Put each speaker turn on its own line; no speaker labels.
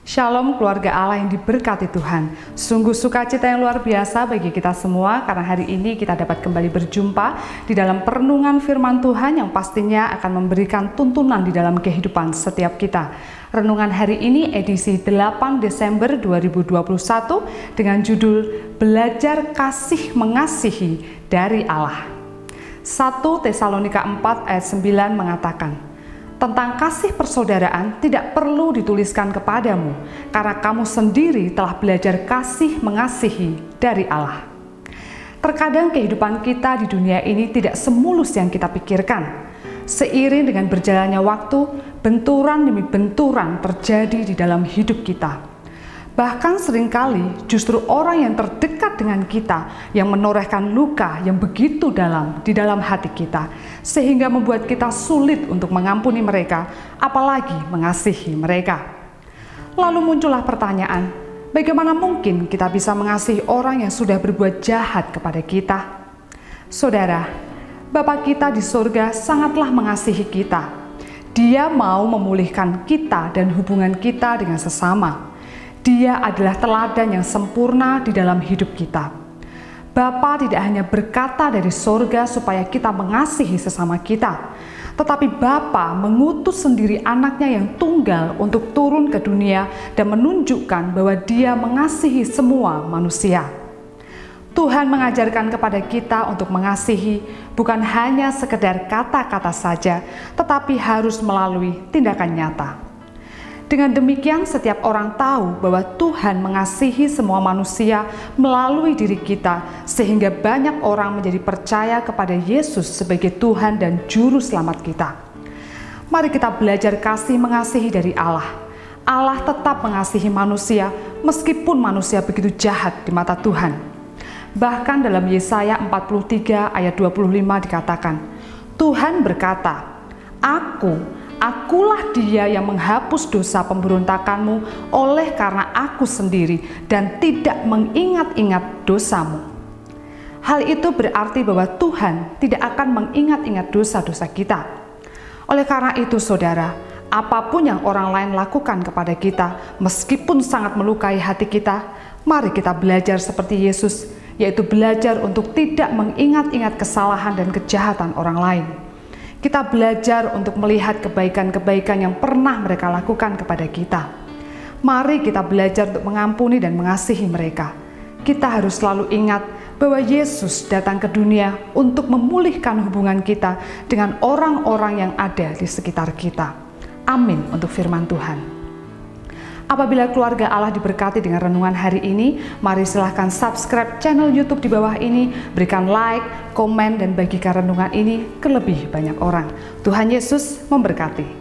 Shalom keluarga Allah yang diberkati Tuhan. Sungguh sukacita yang luar biasa bagi kita semua karena hari ini kita dapat kembali berjumpa di dalam perenungan firman Tuhan yang pastinya akan memberikan tuntunan di dalam kehidupan setiap kita. Renungan hari ini edisi 8 Desember 2021 dengan judul Belajar Kasih Mengasihi dari Allah. 1 Tesalonika 4 ayat 9 mengatakan, tentang kasih persaudaraan tidak perlu dituliskan kepadamu, karena kamu sendiri telah belajar kasih mengasihi dari Allah. Terkadang kehidupan kita di dunia ini tidak semulus yang kita pikirkan. Seiring dengan berjalannya waktu, benturan demi benturan terjadi di dalam hidup kita. Bahkan seringkali justru orang yang terdekat dengan kita yang menorehkan luka yang begitu dalam di dalam hati kita, sehingga membuat kita sulit untuk mengampuni mereka, apalagi mengasihi mereka. Lalu muncullah pertanyaan, bagaimana mungkin kita bisa mengasihi orang yang sudah berbuat jahat kepada kita? Saudara, Bapa kita di surga sangatlah mengasihi kita. Dia mau memulihkan kita dan hubungan kita dengan sesama. Dia adalah teladan yang sempurna di dalam hidup kita. Bapa tidak hanya berkata dari sorga supaya kita mengasihi sesama kita, tetapi Bapa mengutus sendiri anaknya yang tunggal untuk turun ke dunia dan menunjukkan bahwa Dia mengasihi semua manusia. Tuhan mengajarkan kepada kita untuk mengasihi bukan hanya sekedar kata-kata saja, tetapi harus melalui tindakan nyata. Dengan demikian setiap orang tahu bahwa Tuhan mengasihi semua manusia melalui diri kita, sehingga banyak orang menjadi percaya kepada Yesus sebagai Tuhan dan Juru Selamat kita. Mari kita belajar kasih mengasihi dari Allah. Allah tetap mengasihi manusia meskipun manusia begitu jahat di mata Tuhan. Bahkan dalam Yesaya 43 ayat 25 dikatakan, Tuhan berkata, Akulah Dia yang menghapus dosa pemberontakanmu oleh karena Aku sendiri dan tidak mengingat-ingat dosamu. Hal itu berarti bahwa Tuhan tidak akan mengingat-ingat dosa-dosa kita. Oleh karena itu saudara, apapun yang orang lain lakukan kepada kita, meskipun sangat melukai hati kita, mari kita belajar seperti Yesus, yaitu belajar untuk tidak mengingat-ingat kesalahan dan kejahatan orang lain. Kita belajar untuk melihat kebaikan-kebaikan yang pernah mereka lakukan kepada kita. Mari kita belajar untuk mengampuni dan mengasihi mereka. Kita harus selalu ingat bahwa Yesus datang ke dunia untuk memulihkan hubungan kita dengan orang-orang yang ada di sekitar kita. Amin untuk firman Tuhan. Apabila keluarga Allah diberkati dengan renungan hari ini, mari silahkan subscribe channel YouTube di bawah ini, berikan like, komen, dan bagikan renungan ini ke lebih banyak orang. Tuhan Yesus memberkati.